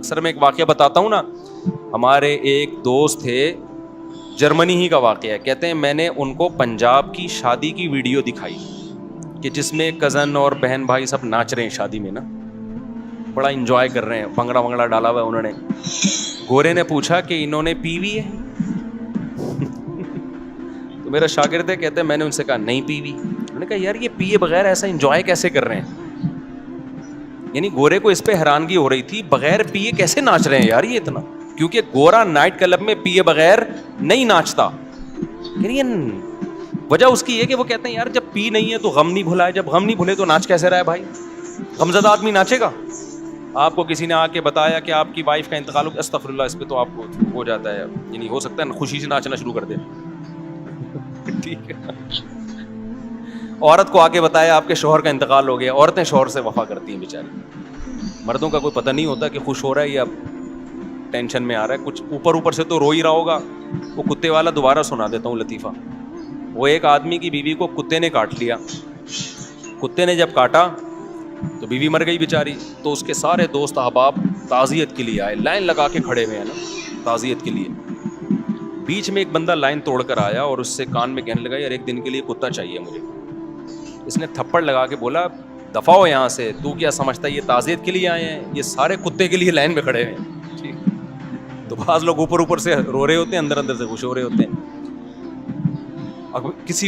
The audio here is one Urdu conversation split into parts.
اکثر میں ایک واقعہ بتاتا ہوں نا, ہمارے ایک دوست تھے, جرمنی ہی کا واقعہ ہے, کہتے ہیں میں نے ان کو پنجاب کی شادی کی ویڈیو دکھائی کہ جس میں کزن اور بہن بھائی سب ناچ رہے ہیں شادی میں نا, بڑا انجوائے کر رہے ہیں, بھنگڑا ونگڑا ڈالا ہوا ہے انہوں نے. گورے نے پوچھا کہ انہوں نے پی ہوئی ہے؟ تو میرا شاگرد ہے, کہتے ہیں میں نے ان سے کہا نہیں پی ہوئی. انہوں نے کہا یار یہ پیے بغیر ایسا انجوائے کیسے کر رہے ہیں؟ یعنی گورے کو اس پہ حیرانگی ہو رہی تھی, بغیر پیے کیسے ناچ رہے ہیں یار یہ اتنا, کیونکہ گورا نائٹ کلب میں پیے بغیر نہیں ناچتا. یعنی وجہ اس کی یہ کہ وہ کہتے ہیں یار جب پی نہیں ہے تو غم نہیں بھلا ہے, جب غم نہیں بھولے تو ناچ کیسے رہا ہے بھائی؟ غمزدہ آدمی ناچے گا؟ آپ کو کسی نے آ کے بتایا کہ آپ کی وائف کا انتقال ہو, استغفر اللہ, اس پہ تو آپ کو ہو جاتا ہے, یعنی ہو سکتا ہے خوشی سے ناچنا شروع کر دے. ٹھیک ہے, عورت کو آ کے بتایا آپ کے شوہر کا انتقال ہو گیا. عورتیں شوہر سے وفا کرتی ہیں بیچاری, مردوں کا کوئی پتہ نہیں ہوتا کہ خوش ہو رہا ہے یا ٹینشن میں آ رہا ہے. کچھ اوپر سے تو رو ہی رہا ہوگا. وہ کتے والا دوبارہ سنا دیتا ہوں لطیفہ. وہ ایک آدمی کی بیوی کو کتے نے کاٹ لیا. کتے نے جب کاٹا تو بیوی مر گئی بیچاری. تو اس کے سارے دوست احباب تعزیت کے لیے آئے, لائن لگا کے کھڑے ہوئے ہیں نا تعزیت کے لیے. بیچ میں ایک بندہ لائن توڑ کر آیا اور اس سے کان میں کہنے لگا یار ایک دن کے لیے کتا چاہیے مجھے. اس نے تھپڑ لگا کے بولا دفع ہو یہاں سے, تو کیا سمجھتا ہے یہ تعزیت کے لیے آئے ہیں؟ یہ سارے کتے کے لیے لائن میں کھڑے ہیں. ٹھیک, تو بعض لوگ اوپر سے رو رہے ہوتے ہیں, اندر سے خوش ہو رہے ہوتے ہیں. اب کسی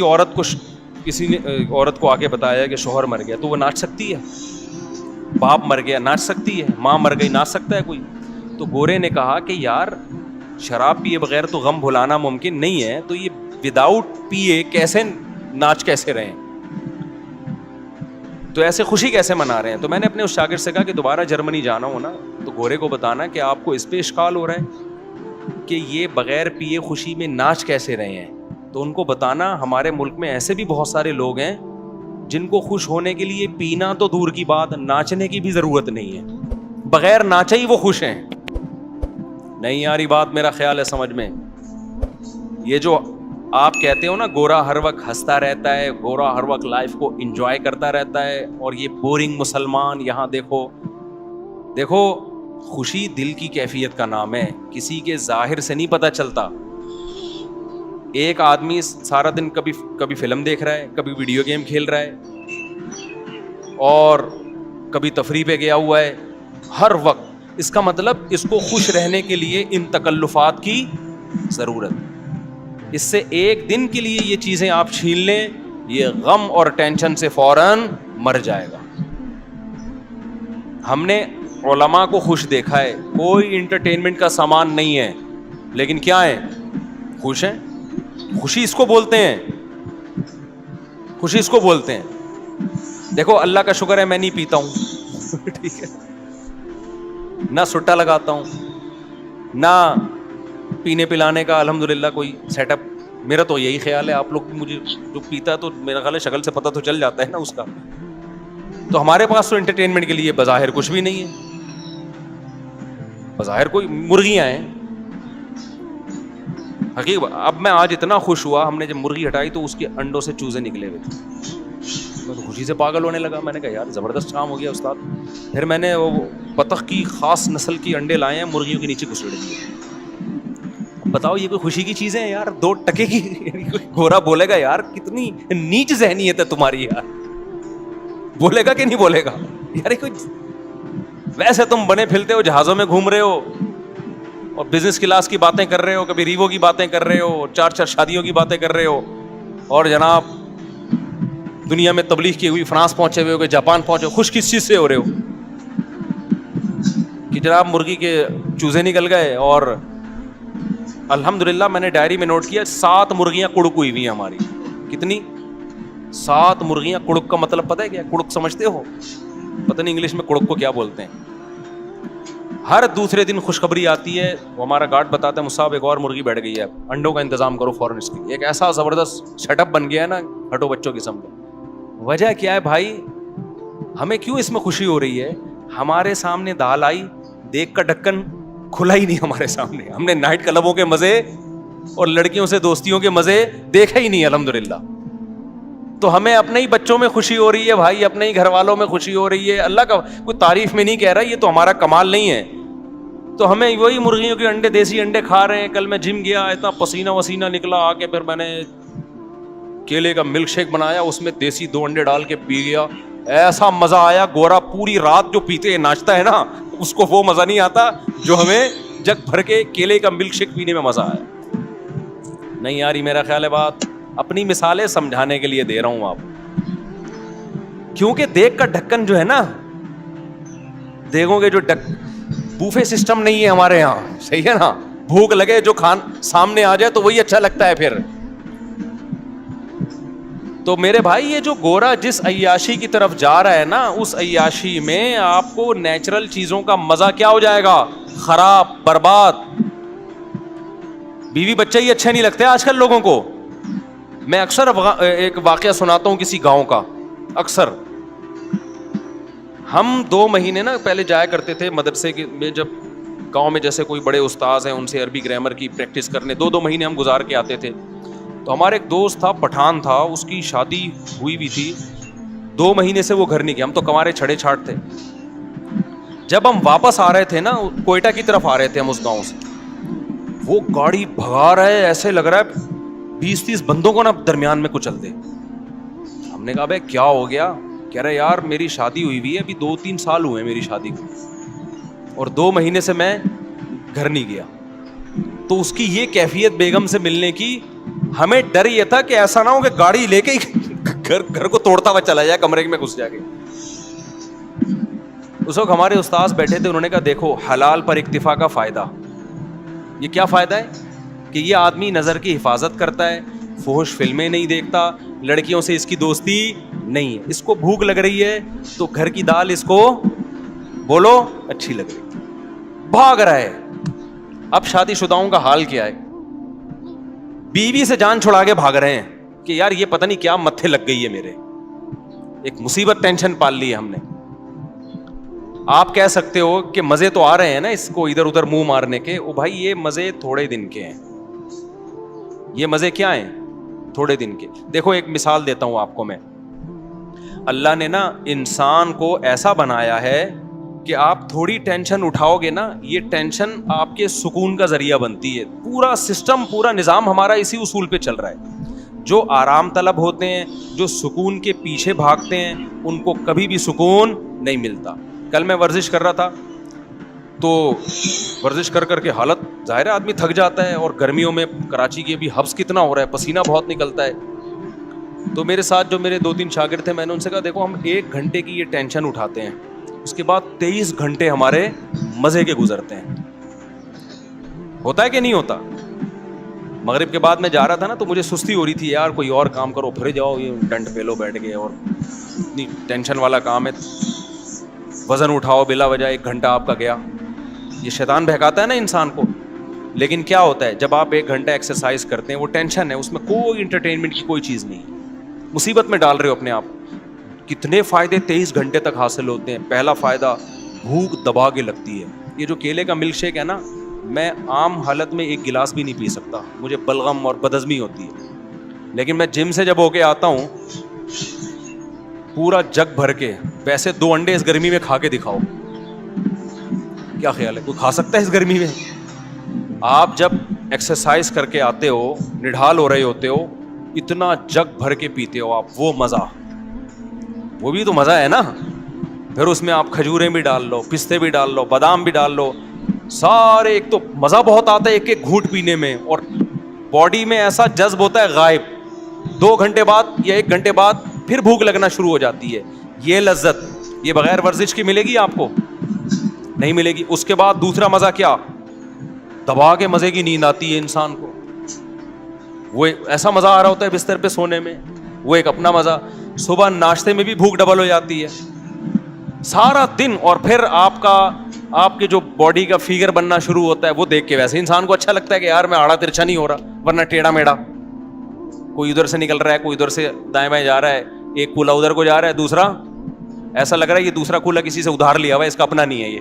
نے عورت کو آ کے بتایا کہ شوہر مر گیا, تو وہ ناچ سکتی ہے؟ باپ مر گیا ناچ سکتی ہے؟ ماں مر گئی ناچ سکتا ہے کوئی؟ تو گورے نے کہا کہ یار شراب پیے بغیر تو غم بھلانا ممکن نہیں ہے, تو یہ وداؤٹ پیے کیسے ناچ کیسے رہے ہیں, تو ایسے خوشی کیسے منا رہے ہیں؟ تو میں نے اپنے اس شاگرد سے کہا کہ دوبارہ جرمنی جانا ہو نا تو گورے کو بتانا کہ آپ کو اس پہ اشکال ہو رہا ہے کہ یہ بغیر پیے خوشی میں ناچ کیسے رہے ہیں. تو ان کو بتانا ہمارے ملک میں ایسے بھی بہت سارے لوگ ہیں جن کو خوش ہونے کے لیے پینا تو دور کی بات, ناچنے کی بھی ضرورت نہیں ہے, بغیر ناچے ہی وہ خوش ہیں. نہیں یار یہ بات میرا خیال ہے سمجھ میں. یہ جو آپ کہتے ہو نا گورا ہر وقت ہنستا رہتا ہے, گورا ہر وقت لائف کو انجوائے کرتا رہتا ہے, اور یہ بورنگ مسلمان, یہاں دیکھو خوشی دل کی کیفیت کا نام ہے, کسی کے ظاہر سے نہیں پتہ چلتا. ایک آدمی سارا دن کبھی فلم دیکھ رہا ہے, کبھی ویڈیو گیم کھیل رہا ہے, اور کبھی تفریح پہ گیا ہوا ہے ہر وقت. اس کا مطلب اس کو خوش رہنے کے لیے ان تکلفات کی ضرورت. اس سے ایک دن کے لیے یہ چیزیں آپ چھین لیں, یہ غم اور ٹینشن سے فوراً مر جائے گا. ہم نے علماء کو خوش دیکھا ہے, کوئی انٹرٹینمنٹ کا سامان نہیں ہے, لیکن کیا ہے؟ خوش ہیں. خوشی اس کو بولتے ہیں, خوشی اس کو بولتے ہیں. دیکھو اللہ کا شکر ہے میں نہیں پیتا ہوں, ٹھیک ہے, نہ سٹا لگاتا ہوں, نہ پینے پلانے کا الحمدللہ کوئی سیٹ اپ. میرا تو یہی خیال ہے, آپ لوگ مجھے جو پیتا ہے تو میرا خیال ہے شکل سے پتہ تو چل جاتا ہے نا اس کا. تو ہمارے پاس تو انٹرٹینمنٹ کے لیے بظاہر کچھ بھی نہیں ہے, بظاہر کوئی مرغیاں ہیں حقیقت. اب میں آج اتنا خوش ہوا, ہم نے جب مرغی ہٹائی تو اس کے انڈوں سے چوزے نکلے ہوئے تھے. میں تو خوشی سے پاگل ہونے لگا. میں نے کہا یار زبردست کام ہو گیا استاد. پھر میں نے وہ بطخ کی خاص نسل کی انڈے لائے ہیں, مرغیوں کے نیچے گھسیڑ دیے. بتاؤ یہ کوئی خوشی کی چیز ہے یار؟ 2 ٹکے کی. گورا بولے گا یار کتنی نیچ ذہنیت ہے تمہاری یار, بولے گا کہ نہیں بولے گا یار؟ کوئی ویسے تم بنے پھرتے ہو, جہازوں میں گھوم رہے ہو اور بزنس کلاس کی باتیں کر رہے ہو, کبھی ریوو کی باتیں کر رہے ہو, 4 شادیوں کی باتیں کر رہے ہو, اور جناب دنیا میں تبلیغ کی ہوئی فرانس پہنچے ہوئے ہو کہ جاپان پہنچے ہو. خوش کس چیز سے ہو رہے ہو کہ جناب مرغی کے چوزے نکل گئے. اور الحمدللہ میں نے ڈائری میں نوٹ کیا 7 مرغیاں کڑک ہوئی ہوئی ہیں ہماری. کتنی؟ 7 مرغیاں. کڑک کا مطلب پتہ ہے کیا؟ کڑک سمجھتے ہو؟ پتہ نہیں انگلش میں کڑک کو کیا بولتے ہیں. ہر دوسرے دن خوشخبری آتی ہے, وہ ہمارا گارڈ بتاتا ہے مصعب ایک اور مرغی بیٹھ گئی ہے, انڈوں کا انتظام کرو فوراً اس کی. ایک ایسا زبردست سیٹ اپ بن گیا ہے نا ہٹو بچوں کی سمجھو. وجہ کیا ہے بھائی؟ ہمیں کیوں اس میں خوشی ہو رہی ہے؟ ہمارے سامنے دال آئی, دیکھ کا ڈھکن کھلا ہی نہیں ہمارے سامنے. ہم نے نائٹ کلبوں کے مزے اور لڑکیوں سے دوستیوں کے مزے دیکھے ہی نہیں الحمدللہ. تو ہمیں اپنے ہی بچوں میں خوشی ہو رہی ہے بھائی, اپنے ہی گھر والوں میں خوشی ہو رہی ہے. اللہ کا کوئی تعریف میں نہیں کہہ رہا, یہ تو ہمارا کمال نہیں ہے. تو ہمیں وہی مرغیوں کے انڈے، دیسی انڈے کھا رہے ہیں. کل میں جم گیا، اتنا پسینہ وسینہ نکلا، آ کے پھر میں نے کیلے کا ملک شیک بنایا، اس میں دیسی 2 انڈے ڈال کے پی گیا. ایسا مزہ آیا. گورا پوری رات جو پیتے ناچتا ہے نا، اس کو وہ مزہ نہیں آتا جو ہمیں جگ بھر کے کیلے کا ملک شیک پینے میں مزہ آیا. نہیں یاری، میرا خیال ہے بات اپنی مثالیں سمجھانے کے لیے دے رہا ہوں آپ، کیونکہ دیگ کا ڈھکن جو ہے نا، دیگوں کے جو بوفے سسٹم نہیں ہے ہمارے یہاں، صحیح ہے نا. بھوک لگے جو سامنے آ جائے تو وہی اچھا لگتا ہے پھر. تو میرے بھائی یہ جو گورا جس عیاشی کی طرف جا رہا ہے نا، اس عیاشی میں آپ کو نیچرل چیزوں کا مزہ کیا ہو جائے گا؟ خراب، برباد. بیوی بچے ہی اچھے نہیں لگتے آج کل لوگوں کو. میں اکثر ایک واقعہ سناتا ہوں کسی گاؤں کا. اکثر ہم 2 مہینے نا پہلے جایا کرتے تھے مدرسے میں، جب گاؤں میں جیسے کوئی بڑے استاذ ہیں ان سے عربی گرامر کی پریکٹس کرنے 2 مہینے ہم گزار کے آتے تھے. تو ہمارے ایک دوست تھا، پٹھان تھا، اس کی شادی ہوئی بھی تھی، 2 مہینے سے وہ گھر نہیں گیا. ہم تو کمارے چھڑے چھاٹ تھے. جب ہم واپس آ رہے تھے نا، کوئٹہ کی طرف آ رہے تھے ہم اس گاؤں سے، وہ گاڑی بھگا رہا ہے، ایسے لگ رہا ہے 20-30 بندوں کو نا درمیان میں کچل دے. ہم نے کہا بھائی کیا ہو گیا؟ کہہ رہے یار میری شادی ہوئی ہوئی ہے، ابھی 2-3 سال ہوئے ہیں میری شادی کو، اور 2 مہینے سے میں گھر نہیں گیا. تو اس کی یہ کیفیت بیگم سے ملنے کی، ہمیں ڈر یہ تھا کہ ایسا نہ ہو کہ گاڑی لے کے گھر کو توڑتا ہوا چلا جائے، کمرے میں گھس جا کے. اس وقت ہمارے استاذ بیٹھے تھے، انہوں نے کہا دیکھو حلال پر اکتفا کا فائدہ. یہ کیا فائدہ ہے؟ کہ یہ آدمی نظر کی حفاظت کرتا ہے، فحش فلمیں نہیں دیکھتا، لڑکیوں سے اس کی دوستی نہیں ہے. اس کو بھوک لگ رہی ہے تو گھر کی دال اس کو بولو اچھی لگ رہی، بھاگ رہا ہے. اب شادی شداؤں کا حال کیا ہے؟ بیوی سے جان چھڑا کے بھاگ رہے ہیں کہ یار یہ پتہ نہیں کیا متھے لگ گئی ہے میرے، ایک مصیبت ٹینشن پال لی ہے ہم نے. آپ کہہ سکتے ہو کہ مزے تو آ رہے ہیں نا اس کو ادھر ادھر منہ مارنے کے. او بھائی یہ مزے تھوڑے دن کے ہیں. یہ مزے کیا ہیں؟ تھوڑے دن کے. دیکھو ایک مثال دیتا ہوں آپ کو میں. اللہ نے نا انسان کو ایسا بنایا ہے کہ آپ تھوڑی ٹینشن اٹھاؤ گے نا، یہ ٹینشن آپ کے سکون کا ذریعہ بنتی ہے. پورا سسٹم، پورا نظام ہمارا اسی اصول پہ چل رہا ہے. جو آرام طلب ہوتے ہیں، جو سکون کے پیچھے بھاگتے ہیں، ان کو کبھی بھی سکون نہیں ملتا. کل میں ورزش کر رہا تھا، تو ورزش کر کے حالت ظاہر ہے آدمی تھک جاتا ہے، اور گرمیوں میں کراچی کی ابھی حبس کتنا ہو رہا ہے، پسینہ بہت نکلتا ہے. تو میرے ساتھ جو میرے 2-3 شاگرد تھے، میں نے ان سے کہا دیکھو ہم 1 گھنٹے کی یہ ٹینشن اٹھاتے ہیں، اس کے بعد 23 گھنٹے ہمارے مزے کے گزرتے ہیں. ہوتا ہے کہ نہیں ہوتا؟ مغرب کے بعد میں جا رہا تھا نا، تو مجھے سستی ہو رہی تھی، یار کوئی اور کام کرو، پھر جاؤ یہ ڈنڈ پہ لو بیٹھ گئے، اور اتنی ٹینشن والا کام ہے، وزن اٹھاؤ بلا وجہ 1 گھنٹہ آپ کا گیا. یہ شیطان بہکاتا ہے نا انسان کو. لیکن کیا ہوتا ہے جب آپ 1 گھنٹہ ایکسرسائز کرتے ہیں، وہ ٹینشن ہے، اس میں کوئی انٹرٹینمنٹ کی کوئی چیز نہیں، مصیبت میں ڈال رہے ہو اپنے آپ. کتنے فائدے 23 گھنٹے تک حاصل ہوتے ہیں. پہلا فائدہ، بھوک دبا کے لگتی ہے. یہ جو کیلے کا ملک شیک ہے نا، میں عام حالت میں 1 گلاس بھی نہیں پی سکتا، مجھے بلغم اور بدہضمی ہوتی ہے. لیکن میں جم سے جب ہو کے آتا ہوں، پورا جگ بھر کے، ویسے 2 انڈے اس گرمی میں کھا کے دکھاؤ، کیا خیال ہے کوئی کھا سکتا ہے اس گرمی میں؟ آپ جب ایکسرسائز کر کے آتے ہو، نڈھال ہو رہے ہوتے ہو، اتنا جگ بھر کے پیتے ہو آپ، وہ مزہ، وہ بھی تو مزہ ہے نا. پھر اس میں آپ کھجوریں بھی ڈال لو، پستے بھی ڈال لو، بادام بھی ڈال لو، سارے. ایک تو مزہ بہت آتا ہے 1 گھونٹ پینے میں، اور باڈی میں ایسا جذب ہوتا ہے غائب. 2 گھنٹے بعد یا 1 گھنٹے بعد پھر بھوک لگنا شروع ہو جاتی ہے. یہ لذت یہ بغیر ورزش کی ملے گی آپ کو؟ نہیں ملے گی. اس کے بعد دوسرا مزہ کیا؟ دبا کے مزے کی نیند آتی ہے انسان کو. وہ ایسا مزہ آ رہا ہوتا ہے بستر پہ سونے میں، وہ ایک اپنا مزہ. صبح ناشتے میں بھی بھوک ڈبل ہو جاتی ہے سارا دن. اور پھر آپ کے جو باڈی کا فیگر بننا شروع ہوتا ہے، وہ دیکھ کے ویسے انسان کو اچھا لگتا ہے کہ یار میں آڑا ترچھا نہیں ہو رہا، ورنہ ٹیڑھا میڑا، کوئی ادھر سے نکل رہا ہے، کوئی ادھر سے دائیں بائیں جا رہا ہے، ایک کولا ادھر کو جا رہا ہے، دوسرا ایسا لگ رہا ہے یہ دوسرا کولا کسی سے ادھار لیا ہوا ہے، اس کا اپنا نہیں ہے. یہ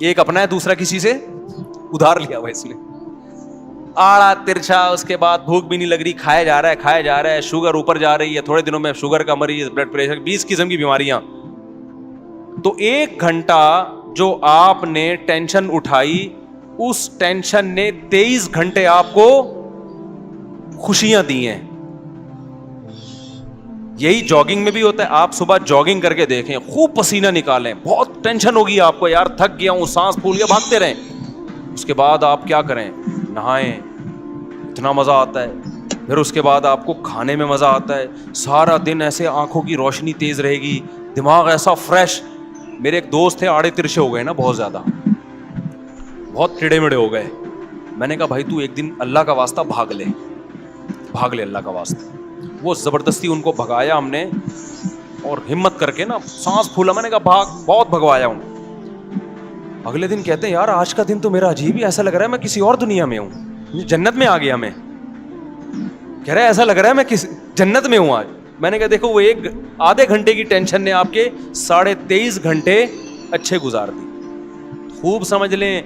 ایک اپنا ہے، دوسرا کسی سے ادھار لیا ہوا ہے اس نے. آڑا ترچھا. اس کے بعد بھوک بھی نہیں لگ رہی، کھایا جا رہا ہے، شوگر اوپر جا رہی ہے، تھوڑے دنوں میں شوگر کا مریض، بلڈ پریشر، 20 قسم کی بیماریاں. تو 1 گھنٹہ جو آپ نے ٹینشن اٹھائی اس ٹینشن نے 23 گھنٹے آپ کو خوشیاں دی ہیں. یہی جاگنگ میں بھی ہوتا ہے. آپ صبح جاگنگ کر کے دیکھیں, خوب پسینہ نکالیں, بہت ٹینشن ہوگی آپ کو, یار تھک گیا ہوں, سانس پھول گیا, بھاگتے رہیں. اس کے بعد آپ کیا کریں, نہائیں, اتنا مزہ آتا ہے. پھر اس کے بعد آپ کو کھانے میں مزہ آتا ہے, سارا دن ایسے آنکھوں کی روشنی تیز رہے گی, دماغ ایسا فریش. میرے ایک دوست تھے, آڑے ترشے ہو گئے نا, بہت زیادہ, بہت ٹیڑے مڑے ہو گئے. میں نے کہا بھائی تو ایک دن اللہ کا واسطہ بھاگ لے اللہ کا واسطہ. وہ زبردستی ان کو بھگایا ہم نے, اور ہمت کر کے نا سانس پھولا, میں نے کہا بھاگ, بہت بھگوایا ہوں. اگلے دن کہتے ہیں یار آج کا دن تو میرا عجیب ہی, ایسا لگ رہا ہے میں کسی اور دنیا میں ہوں, جنت میں آ گیا میں. کہہ رہا ہے ایسا لگ رہا ہے میں کس جنت میں ہوں آج. میں نے کہا دیکھو وہ ایک آدھے گھنٹے کی ٹینشن نے آپ کے 23.5 گھنٹے اچھے گزار دی. خوب سمجھ لیں,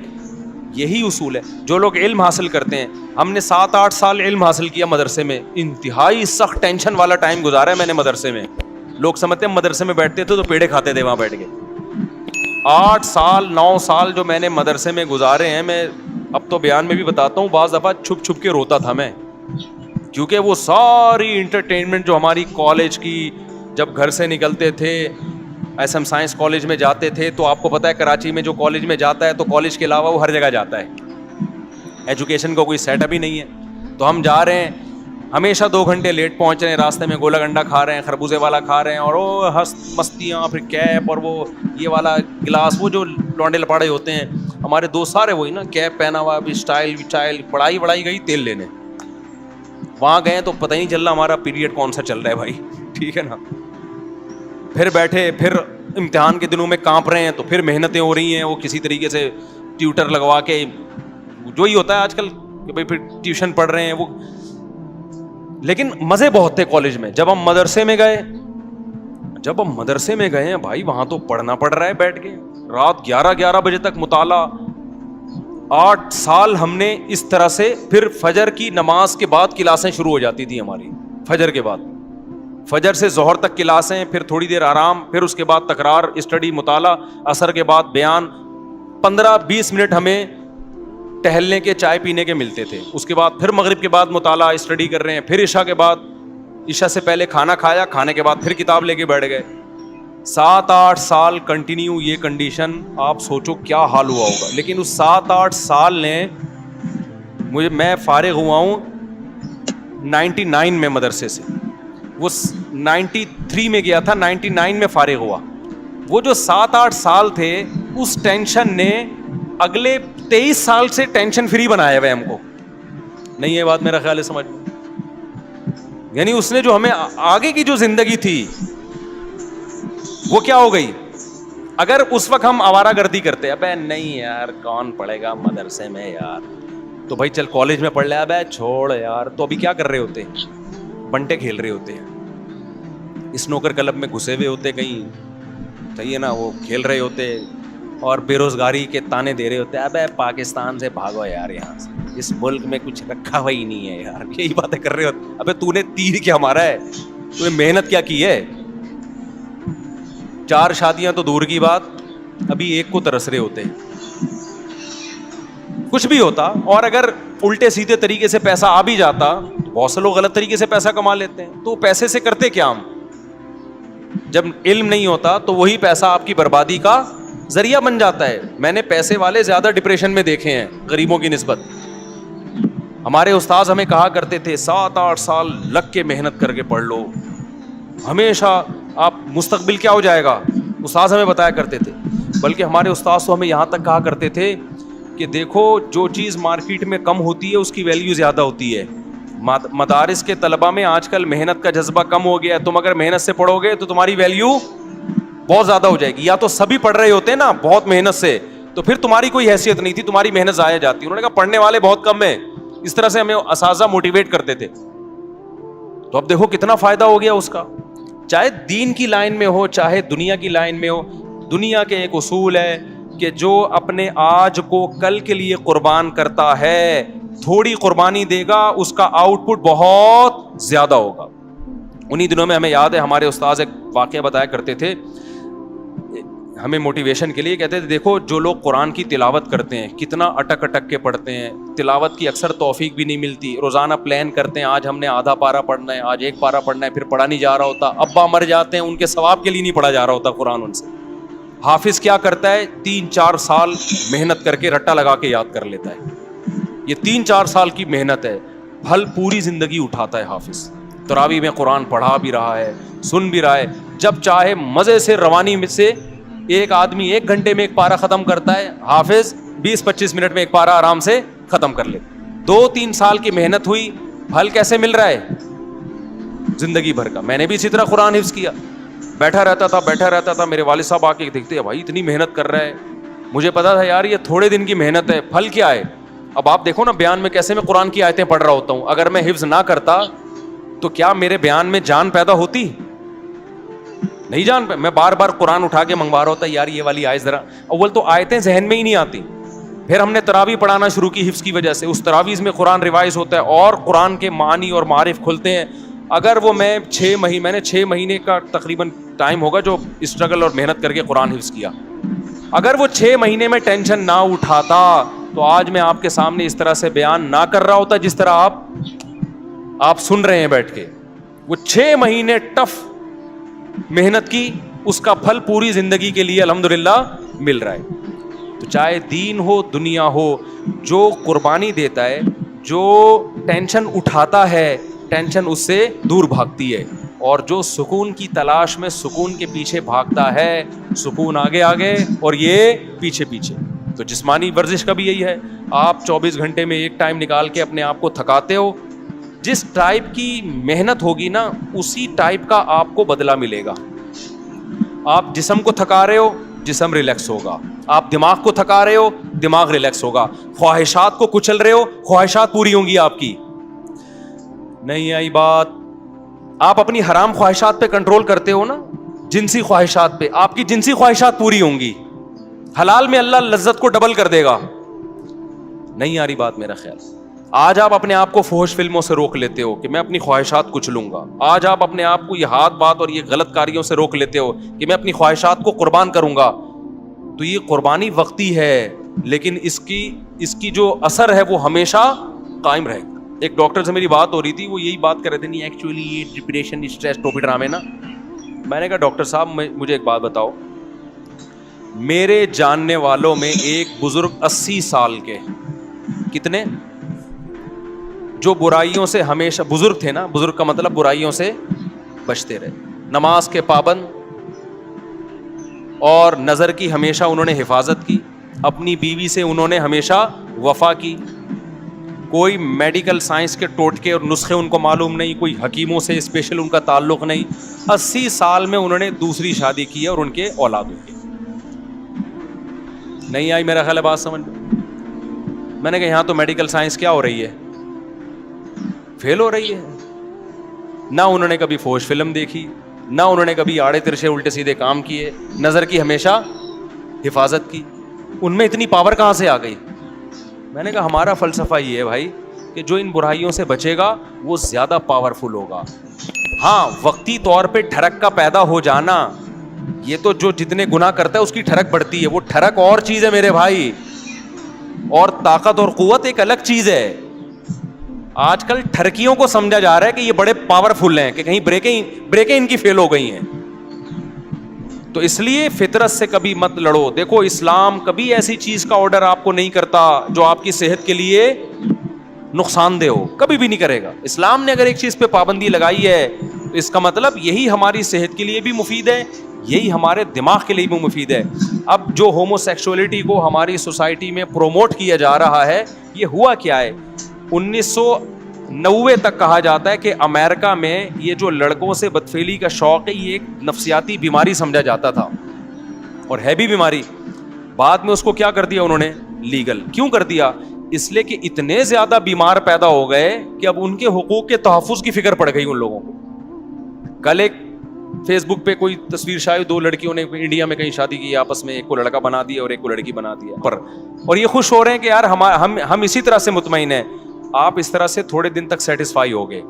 یہی اصول ہے. جو لوگ علم حاصل کرتے ہیں, ہم نے 7-8 سال علم حاصل کیا مدرسے میں, انتہائی سخت ٹینشن والا ٹائم گزارا ہے میں نے مدرسے میں. لوگ سمجھتے ہیں مدرسے میں بیٹھتے تھے تو پیڑے کھاتے تھے وہاں بیٹھ کے. 8 سال 9 سال جو میں نے مدرسے میں گزارے ہیں, میں اب تو بیان میں بھی بتاتا ہوں, بعض دفعہ چھپ چھپ کے روتا تھا میں, کیونکہ وہ ساری انٹرٹینمنٹ جو ہماری کالج کی, جب گھر سے نکلتے تھے ایس ایم سائنس کالج میں جاتے تھے, تو آپ کو پتا ہے کراچی میں جو کالج میں جاتا ہے تو کالج کے علاوہ وہ ہر جگہ جاتا ہے, ایجوکیشن کا کوئی سیٹ اپ ہی نہیں ہے. تو ہم جا رہے ہیں, ہمیشہ 2 گھنٹے لیٹ پہنچ رہے ہیں, راستے میں گولا گنڈا کھا رہے ہیں, خربوزے والا کھا رہے ہیں, اور وہ مستیاں, پھر کیپ, اور وہ یہ والا گلاس, وہ جو لونڈے لپاڑے ہوتے ہیں ہمارے دوست سارے وہی نا, کیپ پہنا ہوا, ابھی اسٹائل, پڑھائی گئی تیل لینے. وہاں گئے تو پتہ ہی نہیں چل رہا ہمارا پیریڈ کون سا چل رہا ہے بھائی, ٹھیک ہے نا. پھر بیٹھے, پھر امتحان کے دنوں میں کانپ رہے ہیں, تو پھر محنتیں ہو رہی ہیں, وہ کسی طریقے سے ٹیوٹر لگوا کے, جو ہی ہوتا ہے آج کل کہ بھائی پھر ٹیوشن پڑھ رہے ہیں وہ. لیکن مزے بہت تھے کالج میں. جب ہم مدرسے میں گئے ہیں بھائی, وہاں تو پڑھنا پڑ رہا ہے بیٹھ کے, رات 11 بجے تک مطالعہ. 8 سال ہم نے اس طرح سے. پھر فجر کی نماز کے بعد کلاسیں شروع ہو جاتی تھی ہماری, فجر کے بعد, فجر سے ظہر تک کلاسیں, پھر تھوڑی دیر آرام, پھر اس کے بعد تکرار, اسٹڈی, مطالعہ, عصر کے بعد بیان, 15-20 منٹ ہمیں ٹہلنے کے, چائے پینے کے ملتے تھے. اس کے بعد پھر مغرب کے بعد مطالعہ, اسٹڈی کر رہے ہیں, پھر عشاء کے بعد, عشاء سے پہلے کھانا کھایا, کھانے کے بعد پھر کتاب لے کے بیٹھ گئے. 7-8 سال کنٹینیو یہ کنڈیشن, آپ سوچو کیا حال ہوا ہوگا. لیکن اس 7-8 سال نے میں فارغ ہوا ہوں 99 میں مدرسے سے, وہ 93 میں گیا تھا, 99 میں فارغ ہوا. وہ جو 7-8 سال تھے, اس ٹینشن نے اگلے 23 سال سے ٹینشن فری بنایا ہوا ہم کو. نہیں یہ بات میرا خیال ہے سمجھ میں, یعنی اس نے جو ہمیں آگے کی جو زندگی تھی وہ کیا ہو گئی. اگر اس وقت ہم آوارہ گردی کرتے, ابے نہیں یار کون پڑھے گا مدرسے میں یار, تو بھائی چل کالج میں پڑھ لے, ابے چھوڑ یار, تو ابھی کیا کر رہے ہوتے, بنٹے کھیل رہے ہوتے ہیں, اسنوکر کلب میں گھسے ہوئے ہوتے کہیں, صحیح ہے نا, وہ کھیل رہے ہوتے, اور بے روزگاری کے تانے دے رہے ہوتے, ابے پاکستان سے بھاگو یار, یہاں سے, اس ملک میں کچھ رکھا ہوا ہی نہیں ہے یار, یہی باتیں کر رہے ہوتے. ابے تو نے تیر کیا مارا ہے, تو نے محنت کیا کی ہے. 4 شادیاں تو دور کی بات, ابھی ایک کو ترس رہے ہوتے. کچھ بھی ہوتا, اور اگر الٹے سیدھے طریقے سے پیسہ آ بھی جاتا, بہت سے لوگ غلط طریقے سے پیسہ کما لیتے ہیں, تو پیسے سے کرتے کیا ہم. جب علم نہیں ہوتا تو وہی پیسہ آپ کی بربادی کا ذریعہ بن جاتا ہے. میں نے پیسے والے زیادہ ڈپریشن میں دیکھے ہیں غریبوں کی نسبت. ہمارے استاذ ہمیں کہا کرتے تھے 7-8 سال لگ کے محنت کر کے پڑھ لو, ہمیشہ آپ مستقبل کیا ہو جائے گا, استاذ ہمیں بتایا کرتے تھے. بلکہ ہمارے استاذ تو ہمیں یہاں تک کہا کرتے تھے کہ دیکھو جو چیز مارکیٹ میں کم ہوتی ہے اس کی ویلیو زیادہ ہوتی ہے. مدارس کے طلبہ میں آج کل محنت کا جذبہ کم ہو گیا ہے. تم اگر محنت سے پڑھو گے تو تمہاری ویلیو بہت زیادہ ہو جائے گی. یا تو سبھی پڑھ رہے ہوتے ہیں نا بہت محنت سے, تو پھر تمہاری کوئی حیثیت نہیں تھی, تمہاری محنت ضائع جاتی. انہوں نے کہا پڑھنے والے بہت کم ہیں. اس طرح سے ہمیں اساتذہ موٹیویٹ کرتے تھے. تو اب دیکھو کتنا فائدہ ہو گیا اس کا, چاہے دین کی لائن میں ہو چاہے دنیا کی لائن میں ہو. دنیا کے ایک اصول ہے کہ جو اپنے آج کو کل کے لیے قربان کرتا ہے, تھوڑی قربانی دے گا, اس کا آؤٹ پٹ بہت زیادہ ہوگا. انہی دنوں میں ہمیں یاد ہے ہمارے استاذ ایک واقعہ بتایا کرتے تھے. ہمیں موٹیویشن کے لیے کہتے تھے دیکھو جو لوگ قرآن کی تلاوت کرتے ہیں کتنا اٹک اٹک کے پڑھتے ہیں, تلاوت کی اکثر توفیق بھی نہیں ملتی, روزانہ پلان کرتے ہیں آج ہم نے آدھا پارہ پڑھنا ہے, آج 1 پارہ پڑھنا ہے, پھر پڑھا نہیں جا رہا ہوتا, ابا مر جاتے ہیں ان کے ثواب کے لیے نہیں پڑھا جا رہا ہوتا قرآن ان سے. حافظ کیا کرتا ہے 3-4 سال محنت کر کے رٹا لگا کے یاد کر لیتا ہے. یہ 3-4 سال کی محنت ہے, پھل پوری زندگی اٹھاتا ہے حافظ. تراویح میں قرآن پڑھا بھی رہا ہے, سن بھی رہا ہے, جب چاہے مزے سے روانی میں سے ایک آدمی 1 گھنٹے میں 1 پارہ ختم کرتا ہے, حافظ 20-25 منٹ میں 1 پارہ آرام سے ختم کر لے. 2-3 سال کی محنت ہوئی, پھل کیسے مل رہا ہے؟ زندگی بھر کا. میں نے بھی اسی طرح قرآن حفظ کیا, بیٹھا رہتا تھا, میرے والد صاحب آ کے دیکھتے ہیں بھائی اتنی محنت کر رہا ہے, مجھے پتا تھا یار یہ تھوڑے دن کی محنت ہے, پھل کیا ہے. اب آپ دیکھو نا بیان میں کیسے میں قرآن کی آیتیں پڑھ رہا ہوتا ہوں, اگر میں حفظ نہ کرتا تو کیا میرے بیان میں جان پیدا ہوتی؟ نہیں جان پہ. میں بار بار قرآن اٹھا کے منگوا رہا ہوتا یار یہ والی آیت ذرا, اول تو آیتیں ذہن میں ہی نہیں آتی. پھر ہم نے تراویح پڑھانا شروع کی حفظ کی وجہ سے, اس تراویح میں قرآن ریوائز ہوتا ہے اور قرآن کے معانی اور معارف کھلتے ہیں. اگر وہ میں نے 6 مہینے کا تقریباً ٹائم ہوگا جو اسٹرگل اور محنت کر کے قرآن حفظ کیا, اگر وہ 6 مہینے میں ٹینشن نہ اٹھاتا تو آج میں آپ کے سامنے اس طرح سے بیان نہ کر رہا ہوتا جس طرح آپ سن رہے ہیں بیٹھ کے. وہ 6 مہینے ٹف محنت کی, اس کا پھل پوری زندگی کے لیے الحمدللہ مل رہا ہے. تو چاہے دین ہو دنیا ہو, جو قربانی دیتا ہے, جو ٹینشن اٹھاتا ہے, ٹینشن اس سے دور بھاگتی ہے, اور جو سکون کی تلاش میں سکون کے پیچھے بھاگتا ہے, سکون آگے آگے اور یہ پیچھے پیچھے. تو جسمانی ورزش کا بھی یہی ہے, آپ 24 گھنٹے میں ایک ٹائم نکال کے اپنے آپ کو تھکاتے ہو, جس ٹائپ کی محنت ہوگی نا اسی ٹائپ کا آپ کو بدلہ ملے گا. آپ جسم کو تھکا رہے ہو, جسم ریلیکس ہوگا. آپ دماغ کو تھکا رہے ہو, دماغ ریلیکس ہوگا. خواہشات کو کچل رہے ہو, خواہشات پوری ہوں گی آپ کی. نہیں آئی بات؟ آپ اپنی حرام خواہشات پہ کنٹرول کرتے ہو نا, جنسی خواہشات پہ, آپ کی جنسی خواہشات پوری ہوں گی. حلال میں اللہ لذت کو ڈبل کر دے گا. نہیں آ رہی بات میرا خیال. آج آپ اپنے آپ کو فحش فلموں سے روک لیتے ہو کہ میں اپنی خواہشات کچھ لوں گا. آج آپ اپنے آپ کو یہ ہاتھ بات اور یہ غلط کاریوں سے روک لیتے ہو کہ میں اپنی خواہشات کو قربان کروں گا. تو یہ قربانی وقتی ہے, لیکن اس کی جو اثر ہے وہ ہمیشہ قائم رہے گا. ایک ڈاکٹر سے میری بات ہو رہی تھی, وہ یہی بات کر رہے تھے, نہیں ایکچولی یہ ڈپریشن اسٹریس ٹوپی ڈرامے نا. میں نے کہا ڈاکٹر صاحب مجھے ایک بات بتاؤ, میرے جاننے والوں میں ایک بزرگ 80 سال کے, کتنے, جو برائیوں سے ہمیشہ, بزرگ تھے نا, بزرگ کا مطلب برائیوں سے بچتے رہے, نماز کے پابند, اور نظر کی ہمیشہ انہوں نے حفاظت کی, اپنی بیوی سے انہوں نے ہمیشہ وفا کی, کوئی میڈیکل سائنس کے ٹوٹکے اور نسخے ان کو معلوم نہیں, کوئی حکیموں سے اسپیشل ان کا تعلق نہیں. 80 سال میں انہوں نے دوسری شادی کی اور ان کے اولاد ہوئی. نہیں آئی میرا خیال ہے بات سمجھ میں؟ میں نے کہا یہاں تو میڈیکل سائنس کیا ہو رہی ہے, فیل ہو رہی ہے. نہ انہوں نے کبھی فوش فلم دیکھی, نہ انہوں نے کبھی آڑے ترچے الٹے سیدھے کام کیے, نظر کی ہمیشہ حفاظت کی. ان میں اتنی پاور کہاں سے آ گئی؟ میں نے کہا ہمارا فلسفہ یہ ہے بھائی کہ جو ان برائیوں سے بچے گا وہ زیادہ پاورفل ہوگا. ہاں وقتی طور پہ ٹھڑک کا پیدا ہو جانا, یہ تو جو جتنے گناہ کرتا ہے اس کی ٹھڑک بڑھتی ہے, وہ ٹھڑک اور چیز ہے میرے بھائی, اور طاقت اور قوت ایک الگ چیز ہے. آج کل ٹھرکیوں کو سمجھا جا رہا ہے کہ یہ بڑے پاورفل ہیں, کہ کہیں بریکیں ان کی فیل ہو گئی ہیں. تو اس لیے فطرت سے کبھی مت لڑو. دیکھو اسلام کبھی ایسی چیز کا آرڈر آپ کو نہیں کرتا جو آپ کی صحت کے لیے نقصان دہ ہو, کبھی بھی نہیں کرے گا. اسلام نے اگر ایک چیز پہ پابندی لگائی ہے تو اس کا مطلب یہی ہماری صحت کے لیے بھی مفید ہے, یہی ہمارے دماغ کے لیے بھی مفید ہے. اب جو ہومو سیکسولیٹی کو ہماری سوسائٹی میں پروموٹ کیا جا رہا ہے, یہ ہوا کیا ہے, 1990 تک کہا جاتا ہے کہ امریکہ میں یہ جو لڑکوں سے بدفعلی کا شوق ہے یہ ایک نفسیاتی بیماری سمجھا جاتا تھا, اور ہے بھی بیماری. بعد میں اس کو کیا کر دیا انہوں نے, لیگل. کیوں کر دیا؟ اس لیے کہ اتنے زیادہ بیمار پیدا ہو گئے کہ اب ان کے حقوق کے تحفظ کی فکر پڑ گئی ان لوگوں کو. کل ایک فیس بک پہ کوئی تصویر شاید 2 لڑکیوں نے انڈیا میں کہیں شادی کی آپس میں, ایک کو لڑکا بنا دیا اور ایک کو لڑکی بنا دیا, اور یہ خوش ہو رہے ہیں کہ یار ہم اسی طرح سے مطمئن ہیں. آپ اس طرح سے تھوڑے دن تک سیٹسفائی ہو گئے,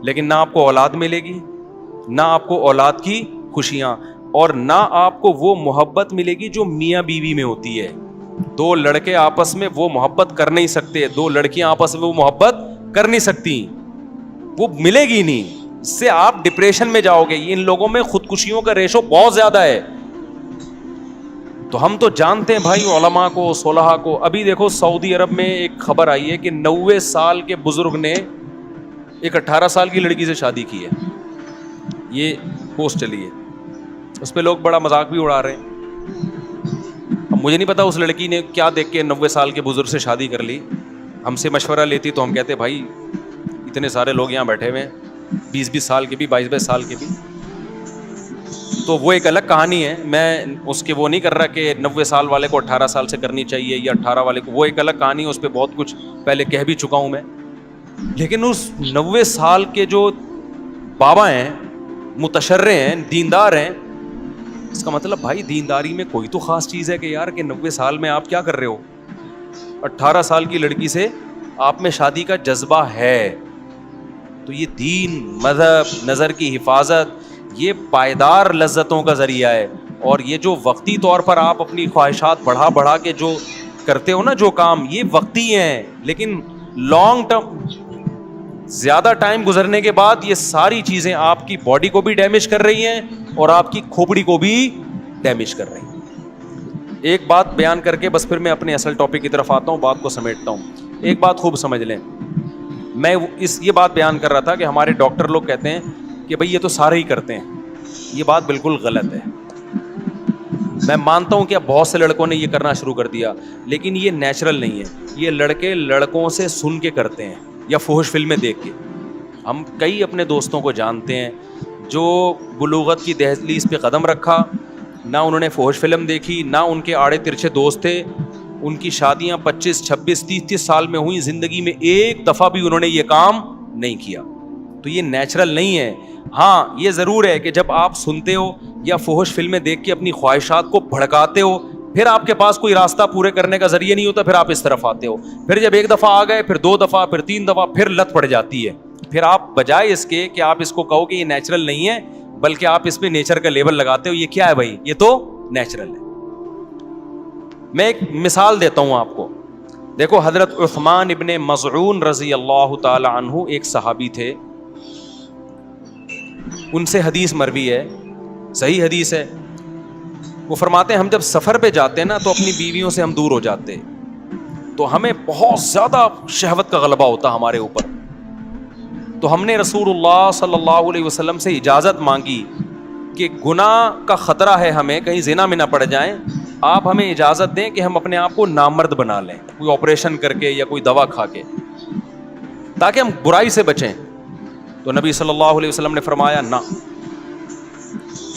لیکن نہ آپ کو اولاد ملے گی, نہ آپ کو اولاد کی خوشیاں. اور نہ آپ کو وہ محبت ملے گی جو میاں بیوی میں ہوتی ہے. دو لڑکے آپس میں وہ محبت کر نہیں سکتے, دو لڑکیاں آپس میں وہ محبت کر نہیں سکتی, وہ ملے گی نہیں. اس سے آپ ڈپریشن میں جاؤ گے. ان لوگوں میں خودکشیوں کا ریشو بہت زیادہ ہے. تو ہم تو جانتے ہیں بھائی علماء کو, صلحاء کو. ابھی دیکھو سعودی عرب میں ایک خبر آئی ہے کہ 90 سال کے بزرگ نے ایک 18 سال کی لڑکی سے شادی کی ہے. یہ پوسٹ چلی ہے, اس پہ لوگ بڑا مذاق بھی اڑا رہے ہیں. اب مجھے نہیں پتا اس لڑکی نے کیا دیکھ کے 90 سال کے بزرگ سے شادی کر لی. ہم سے مشورہ لیتی تو ہم کہتے بھائی اتنے سارے لوگ یہاں بیٹھے ہوئے ہیں, 20 سال کے بھی, 22 سال کے بھی, تو وہ ایک الگ کہانی ہے. میں اس کے وہ نہیں کر رہا کہ 90 سال والے کو 18 سال سے کرنی چاہیے یا 18 والے کو, وہ ایک الگ کہانی ہے. اس پہ بہت کچھ پہلے کہہ بھی چکا ہوں میں. لیکن اس 90 سال کے جو بابا ہیں, متشرع ہیں, دیندار ہیں, اس کا مطلب بھائی دینداری میں کوئی تو خاص چیز ہے کہ یار کہ 90 سال میں آپ کیا کر رہے ہو. 18 سال کی لڑکی سے آپ میں شادی کا جذبہ ہے تو یہ دین, مذہب, نظر کی حفاظت, یہ پائیدار لذتوں کا ذریعہ ہے. اور یہ جو وقتی طور پر آپ اپنی خواہشات بڑھا بڑھا کے جو کرتے ہو نا جو کام, یہ وقتی ہیں, لیکن لانگ ٹرم زیادہ ٹائم گزرنے کے بعد یہ ساری چیزیں آپ کی باڈی کو بھی ڈیمیج کر رہی ہیں اور آپ کی کھوپڑی کو بھی ڈیمیج کر رہی ہیں. ایک بات بیان کر کے بس پھر میں اپنے اصل ٹاپک کی طرف آتا ہوں, بات کو سمیٹتا ہوں. ایک بات خوب سمجھ لیں, میں یہ بات بیان کر رہا تھا کہ ہمارے ڈاکٹر لوگ کہتے ہیں کہ بھئی یہ تو سارے ہی کرتے ہیں. یہ بات بالکل غلط ہے. میں مانتا ہوں کہ اب بہت سے لڑکوں نے یہ کرنا شروع کر دیا, لیکن یہ نیچرل نہیں ہے. یہ لڑکے لڑکوں سے سن کے کرتے ہیں یا فحش فلمیں دیکھ کے. ہم کئی اپنے دوستوں کو جانتے ہیں جو بلوغت کی دہلیز پہ قدم رکھا, نہ انہوں نے فحش فلم دیکھی, نہ ان کے آڑے ترچھے دوست تھے, ان کی شادیاں 25, 26, 30 سال میں ہوئی, زندگی میں ایک دفعہ بھی انہوں نے یہ کام نہیں کیا. تو یہ نیچرل نہیں ہے. ہاں یہ ضرور ہے کہ جب آپ سنتے ہو یا فحش فلمیں دیکھ کے اپنی خواہشات کو بھڑکاتے ہو, پھر آپ کے پاس کوئی راستہ پورے کرنے کا ذریعہ نہیں ہوتا, پھر آپ اس طرف آتے ہو. پھر جب ایک دفعہ آ گئے, پھر 2 دفعہ, پھر 3 دفعہ, پھر لت پڑ جاتی ہے. پھر آپ بجائے اس کے کہ آپ اس کو کہو کہ یہ نیچرل نہیں ہے, بلکہ آپ اس پہ نیچر کا لیبل لگاتے ہو. یہ کیا ہے بھائی, یہ تو نیچرل ہے. میں ایک مثال دیتا ہوں آپ کو. دیکھو حضرت عثمان ابن مظعون رضی اللہ تعالی عنہ ایک صحابی تھے, ان سے حدیث مروی ہے, صحیح حدیث ہے. وہ فرماتے ہیں ہم جب سفر پہ جاتے ہیں نا تو اپنی بیویوں سے ہم دور ہو جاتے, تو ہمیں بہت زیادہ شہوت کا غلبہ ہوتا ہمارے اوپر. تو ہم نے رسول اللہ صلی اللہ علیہ وسلم سے اجازت مانگی کہ گناہ کا خطرہ ہے ہمیں, کہیں زنا میں نہ پڑ جائیں, آپ ہمیں اجازت دیں کہ ہم اپنے آپ کو نامرد بنا لیں, کوئی آپریشن کر کے یا کوئی دوا کھا کے, تاکہ ہم برائی سے بچیں. تو نبی صلی اللہ علیہ وسلم نے فرمایا نہ,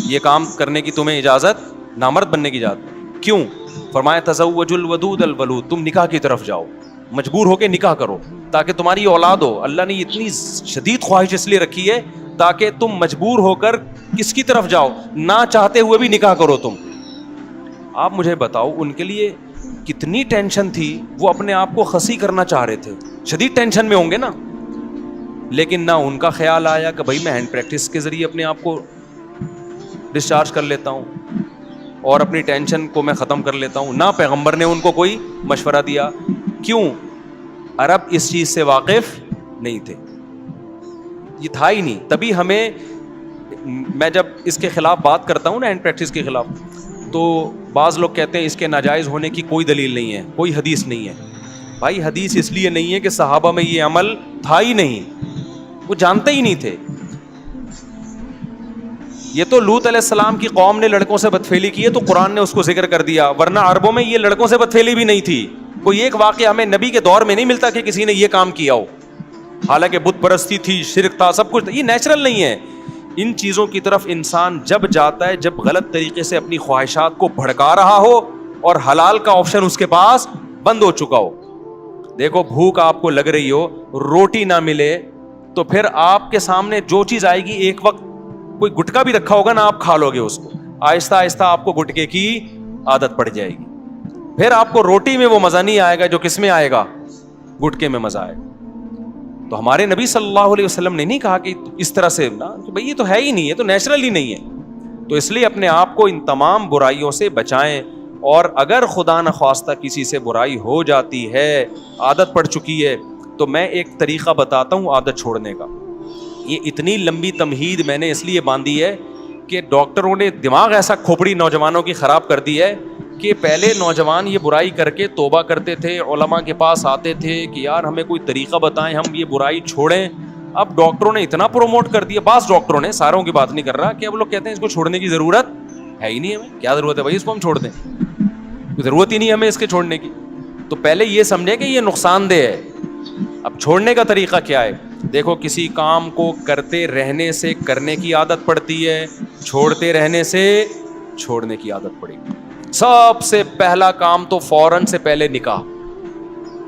یہ کام کرنے کی تمہیں اجازت, نامرد بننے کی اجازت. کیوں؟ فرمایا تزوج الودود الولود, تم نکاح کی طرف جاؤ, مجبور ہو کے نکاح کرو تاکہ تمہاری اولاد ہو. اللہ نے اتنی شدید خواہش اس لیے رکھی ہے تاکہ تم مجبور ہو کر کس کی طرف جاؤ, نہ چاہتے ہوئے بھی نکاح کرو تم. آپ مجھے بتاؤ ان کے لیے کتنی ٹینشن تھی, وہ اپنے آپ کو خسی کرنا چاہ رہے تھے, شدید ٹینشن میں ہوں گے نا, لیکن نہ ان کا خیال آیا کہ بھائی میں ہینڈ پریکٹس کے ذریعے اپنے آپ کو ڈسچارج کر لیتا ہوں اور اپنی ٹینشن کو میں ختم کر لیتا ہوں. نہ پیغمبر نے ان کو کوئی مشورہ دیا. کیوں؟ عرب اس چیز سے واقف نہیں تھے, یہ تھا ہی نہیں. تبھی ہمیں, میں جب اس کے خلاف بات کرتا ہوں نا, ہینڈ پریکٹس کے خلاف, تو بعض لوگ کہتے ہیں اس کے ناجائز ہونے کی کوئی دلیل نہیں ہے, کوئی حدیث نہیں ہے. بھائی حدیث اس لیے نہیں ہے کہ صحابہ میں یہ عمل تھا ہی نہیں, وہ جانتے ہی نہیں تھے. یہ تو لوط علیہ السلام کی قوم نے لڑکوں سے بدفعلی کی ہے تو قرآن نے اس کو ذکر کر دیا, ورنہ عربوں میں یہ لڑکوں سے بدفعلی بھی نہیں تھی. کوئی ایک واقعہ ہمیں نبی کے دور میں نہیں ملتا کہ کسی نے یہ کام کیا ہو, حالانکہ بت پرستی تھی, شرک تھا, سب کچھ. یہ نیچرل نہیں ہے. ان چیزوں کی طرف انسان جب جاتا ہے جب غلط طریقے سے اپنی خواہشات کو بھڑکا رہا ہو اور حلال کا آپشن اس کے پاس بند ہو چکا ہو. دیکھو بھوک آپ کو لگ رہی ہو, روٹی نہ ملے, تو پھر آپ کے سامنے جو چیز آئے گی, ایک وقت کوئی گٹکا بھی رکھا ہوگا نا, آپ کھا لو گے اس کو, آہستہ آہستہ آپ کو گٹکے کی عادت پڑ جائے گی. پھر آپ کو روٹی میں وہ مزہ نہیں آئے گا جو کس میں آئے گا, گٹکے میں مزہ آئے گا. تو ہمارے نبی صلی اللہ علیہ وسلم نے نہیں کہا کہ اس طرح سے نا, کہ بھئی یہ تو ہے ہی نہیں, یہ تو نیچرل ہی نہیں ہے. تو اس لیے اپنے آپ کو ان تمام برائیوں سے بچائیں, اور اگر خدا نخواستہ کسی سے برائی ہو جاتی ہے, عادت پڑ چکی ہے, تو میں ایک طریقہ بتاتا ہوں عادت چھوڑنے کا. یہ اتنی لمبی تمہید میں نے اس لیے باندھی ہے کہ ڈاکٹروں نے دماغ ایسا کھوپڑی نوجوانوں کی خراب کر دی ہے کہ پہلے نوجوان یہ برائی کر کے توبہ کرتے تھے, علماء کے پاس آتے تھے کہ یار ہمیں کوئی طریقہ بتائیں, ہم یہ برائی چھوڑیں. اب ڈاکٹروں نے اتنا پروموٹ کر دیا, بعض ڈاکٹروں نے, ساروں کی بات نہیں کر رہا, کہ اب لوگ کہتے ہیں اس کو چھوڑنے کی ضرورت ہے ہی نہیں, ہمیں کیا ضرورت ہے بھائی اس کو ہم چھوڑ دیں, ضرورت ہی نہیں ہمیں اس کے چھوڑنے کی. تو پہلے یہ سمجھے کہ یہ نقصان دہ ہے. اب چھوڑنے کا طریقہ کیا ہے؟ دیکھو, کسی کام کو کرتے رہنے سے کرنے کی عادت پڑتی ہے, چھوڑتے رہنے سے چھوڑنے کی عادت پڑے گی. سب سے پہلا کام تو فوراً سے پہلے نکاح.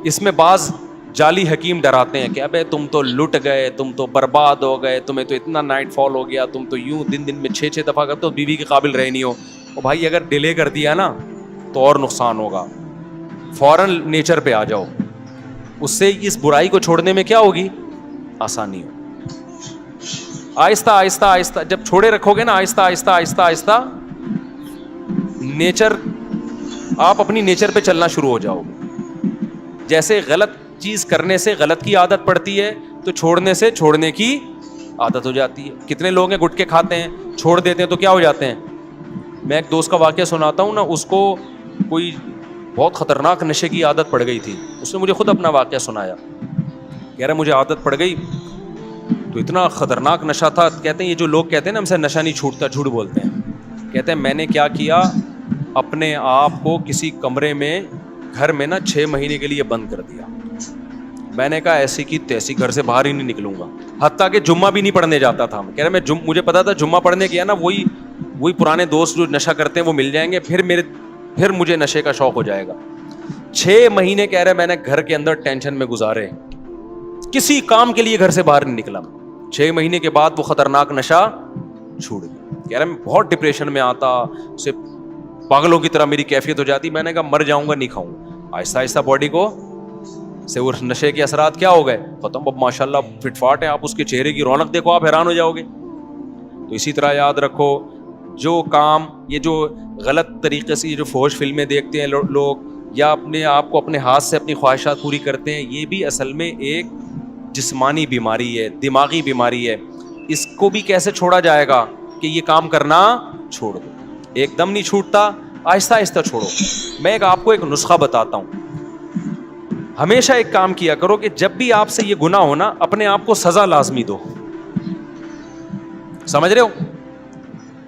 اس میں بعض جعلی حکیم ڈراتے ہیں کہ ابے تم تو لٹ گئے, تم تو برباد ہو گئے, تمہیں تو اتنا نائٹ فال ہو گیا, تم تو یوں دن میں 6 دفعہ کرتے ہو, بیوی کے قابل رہے نہیں ہو. اور بھائی اگر ڈیلے کر دیا نا تو اور نقصان ہوگا. فوراً نیچر پہ آ جاؤ, اس سے اس برائی کو چھوڑنے میں کیا ہوگی؟ آسانی ہو. آہستہ آہستہ آہستہ جب چھوڑے رکھو گے نا, آہستہ آہستہ آہستہ آہستہ نیچر, آپ اپنی نیچر پہ چلنا شروع ہو جاؤ گے. جیسے غلط چیز کرنے سے غلط کی عادت پڑتی ہے, تو چھوڑنے سے چھوڑنے کی عادت ہو جاتی ہے. کتنے لوگ ہیں گٹکے کھاتے ہیں, چھوڑ دیتے ہیں تو کیا ہو جاتے ہیں. میں ایک دوست کا واقعہ سناتا ہوں نا, اس کو کوئی بہت خطرناک نشے کی عادت پڑ گئی تھی. اس نے مجھے خود اپنا واقعہ سنایا, کہہ رہا مجھے عادت پڑ گئی تو اتنا خطرناک نشہ تھا. کہتے ہیں یہ جو لوگ کہتے ہیں نا ہم سے نشہ نہیں چھوٹتا, جھوٹ بولتے ہیں. کہتے ہیں میں نے کیا کیا, اپنے آپ کو کسی کمرے میں گھر میں نا 6 مہینے کے لیے بند کر دیا. میں نے کہا ایسی کی تیسی گھر سے باہر ہی نہیں نکلوں گا, حتیٰ کہ جمعہ بھی نہیں پڑھنے جاتا تھا. کہہ رہا میں مجھے پتا تھا جمعہ پڑھنے گیا نا وہی پرانے دوست جو نشہ کرتے ہیں وہ مل جائیں گے, پھر مجھے نشے کا شوق ہو جائے گا. 6 مہینے کہہ رہے میں نے گھر کے اندر ٹینشن میں گزارے, کسی کام کے لیے گھر سے باہر نہیں نکلا. 6 مہینے کے بعد وہ خطرناک نشہ چھوٹ گیا. کہہ رہے میں بہت ڈپریشن میں آتا, اسے پاگلوں کی طرح میری کیفیت ہو جاتی. میں نے کہا مر جاؤں گا نہیں کھاؤں. آہستہ آہستہ باڈی کو سے وہ نشے کے اثرات کیا ہو گئے, ختم. اب ماشاءاللہ فٹ فاٹ ہے, آپ اس کے چہرے کی رونق دیکھو آپ حیران ہو جاؤ گے. تو اسی طرح یاد رکھو, جو کام یہ جو غلط طریقے سے یہ جو فحش فلمیں دیکھتے ہیں لوگ, یا اپنے آپ کو اپنے ہاتھ سے اپنی خواہشات پوری کرتے ہیں, یہ بھی اصل میں ایک جسمانی بیماری ہے, دماغی بیماری ہے. اس کو بھی کیسے چھوڑا جائے گا کہ یہ کام کرنا چھوڑ دو. ایک دم نہیں چھوٹتا, آہستہ آہستہ چھوڑو. میں آپ کو ایک نسخہ بتاتا ہوں. ہمیشہ ایک کام کیا کرو کہ جب بھی آپ سے یہ گناہ ہونا, اپنے آپ کو سزا لازمی دو. سمجھ رہے ہو؟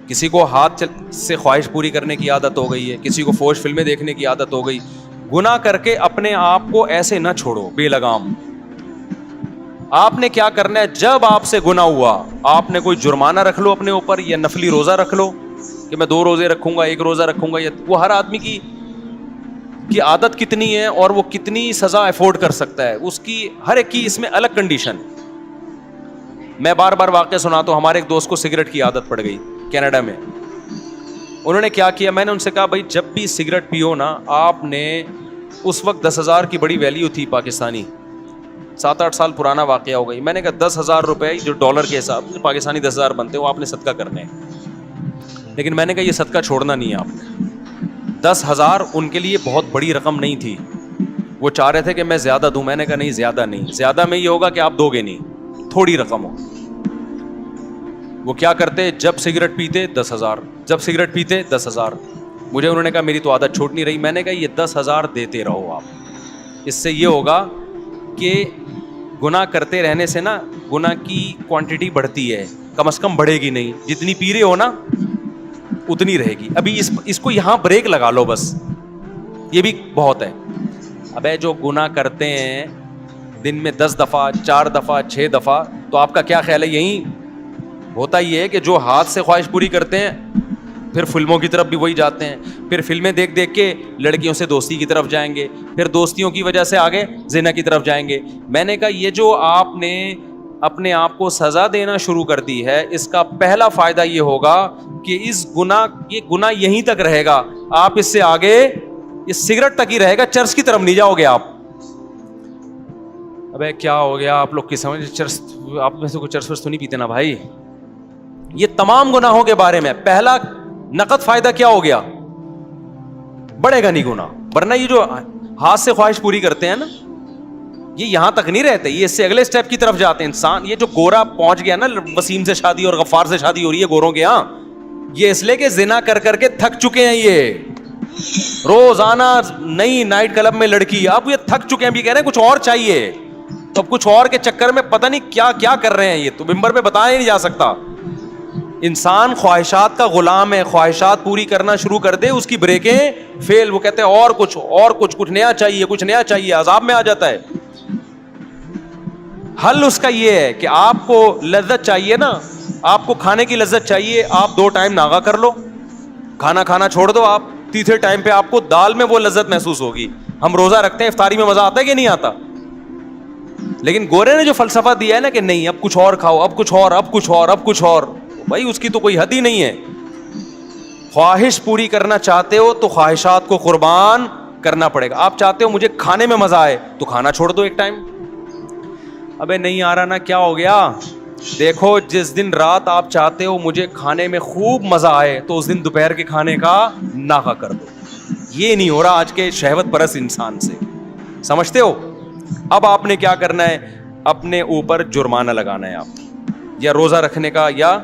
کسی کو ہاتھ سے خواہش پوری کرنے کی عادت ہو گئی ہے, کسی کو فحش فلمیں دیکھنے کی عادت ہو گئی. گناہ کر کے اپنے آپ کو ایسے نہ چھوڑو بے لگام. آپ نے کیا کرنا ہے, جب آپ سے گناہ ہوا, آپ نے کوئی جرمانہ رکھ لو اپنے اوپر, یا نفلی روزہ رکھ لو کہ میں 2 روزے رکھوں گا, 1 روزہ رکھوں گا. یا وہ ہر آدمی کی عادت کتنی ہے اور وہ کتنی سزا افورڈ کر سکتا ہے, اس کی ہر ایک کی اس میں الگ کنڈیشن. میں بار بار واقعہ سناتا ہوں. ہمارے ایک دوست کو سگریٹ کی عادت پڑ گئی کینیڈا میں. انہوں نے کیا کیا, میں نے ان سے کہا بھائی جب بھی سگریٹ پیو نا, آپ نے اس وقت 10,000 کی بڑی ویلیو تھی پاکستانی, 7-8 سال پرانا واقعہ ہو گئی. میں نے کہا 10,000 روپے جو ڈالر کے حساب سے پاکستانی 10,000 بنتے, وہ آپ نے صدقہ کرنے ہیں. لیکن میں نے کہا یہ صدقہ چھوڑنا نہیں ہے آپ نے. 10,000 ان کے لیے بہت بڑی رقم نہیں تھی. وہ چاہ رہے تھے کہ میں زیادہ دوں. میں نے کہا نہیں, زیادہ نہیں. زیادہ میں یہ ہوگا کہ آپ دو گے نہیں, تھوڑی رقم ہو. وہ کیا کرتے, جب سگریٹ پیتے 10,000, جب سگریٹ پیتے 10,000. مجھے انہوں نے کہا میری تو عادت چھوٹ نہیں رہی. میں نے کہا یہ 10,000 دیتے رہو آپ. اس سے یہ ہوگا کہ گناہ کرتے رہنے سے نا گناہ کی کوانٹٹی بڑھتی ہے, کم از کم بڑھے گی نہیں. جتنی پی رہے ہو نا اتنی رہے گی. ابھی اس کو یہاں بریک لگا لو بس, یہ بھی بہت ہے. ابے جو گناہ کرتے ہیں دن میں 10 دفعہ 4 دفعہ 6 دفعہ, تو آپ کا کیا خیال ہے, یہی ہوتا ہی ہے کہ جو ہاتھ سے خواہش پوری کرتے ہیں پھر فلموں کی طرف بھی وہی جاتے ہیں, پھر فلمیں دیکھ دیکھ کے لڑکیوں سے دوستی کی طرف جائیں گے, پھر دوستیوں کی وجہ سے آگے زنا کی طرف جائیں گے. میں نے کہا یہ جو آپ نے اپنے آپ کو سزا دینا شروع کر دی ہے, اس کا پہلا فائدہ یہ ہوگا کہ یہ گناہ یہیں تک رہے گا, آپ اس سے آگے اس سگریٹ تک ہی رہے گا, چرس کی طرف نہیں جاؤ گے آپ. ابے کیا ہو گیا آپ لوگ کی سمجھ, چرس آپ میں سے کوئی چرس ورس تو نہیں پیتے نا بھائی, یہ تمام گناہوں کے بارے میں پہلا نقد فائدہ کیا ہو گیا؟ بڑھے گا نہیں گناہ. ورنہ یہ جو ہاتھ سے خواہش پوری کرتے ہیں نا, یہ یہاں تک نہیں رہتے, یہ اس سے اگلے سٹیپ کی طرف جاتے ہیں. انسان یہ جو گورا پہنچ گیا نا, وسیم سے شادی اور غفار سے شادی ہو رہی ہے گوروں کے یہاں, یہ اس لیے کہ زنا کر کر کے تھک چکے ہیں. یہ روزانہ نئی نائٹ کلب میں لڑکی, اب یہ تھک چکے ہیں, بھی کہہ رہے ہیں کچھ اور چاہیے. تو اب کچھ اور کے چکر میں پتہ نہیں کیا کیا کر رہے ہیں. یہ تو ممبر پہ بتایا ہی نہیں جا سکتا. انسان خواہشات کا غلام ہے, خواہشات پوری کرنا شروع کر دے, اس کی بریکیں فیل. وہ کہتے ہیں اور کچھ نیا چاہیے, کچھ نیا چاہیے, عذاب میں آ جاتا ہے. حل اس کا یہ ہے کہ آپ کو لذت چاہیے نا, آپ کو کھانے کی لذت چاہیے, آپ 2 ٹائم ناغا کر لو, کھانا کھانا چھوڑ دو. آپ تیسرے ٹائم پہ آپ کو دال میں وہ لذت محسوس ہوگی. ہم روزہ رکھتے ہیں, افطاری میں مزہ آتا ہے کہ نہیں آتا؟ لیکن گورے نے جو فلسفہ دیا ہے نا کہ نہیں اب کچھ اور کھاؤ, اب کچھ اور, اب کچھ اور, اب کچھ اور, بھائی اس کی تو کوئی حد ہی نہیں ہے. خواہش پوری کرنا چاہتے ہو تو خواہشات کو قربان کرنا پڑے گا. آپ چاہتے ہو مجھے کھانے میں مزہ آئے تو کھانا چھوڑ دو ایک ٹائم. ابے نہیں آ رہا نا, کیا ہو گیا؟ دیکھو جس دن رات آپ چاہتے ہو مجھے کھانے میں خوب مزہ آئے تو اس دن دوپہر کے کھانے کا ناغا کر دو. یہ نہیں ہو رہا آج کے شہوت پرست انسان سے, سمجھتے ہو؟ اب آپ نے کیا کرنا ہے, اپنے اوپر جرمانہ لگانا ہے آپ, یا روزہ رکھنے کا یا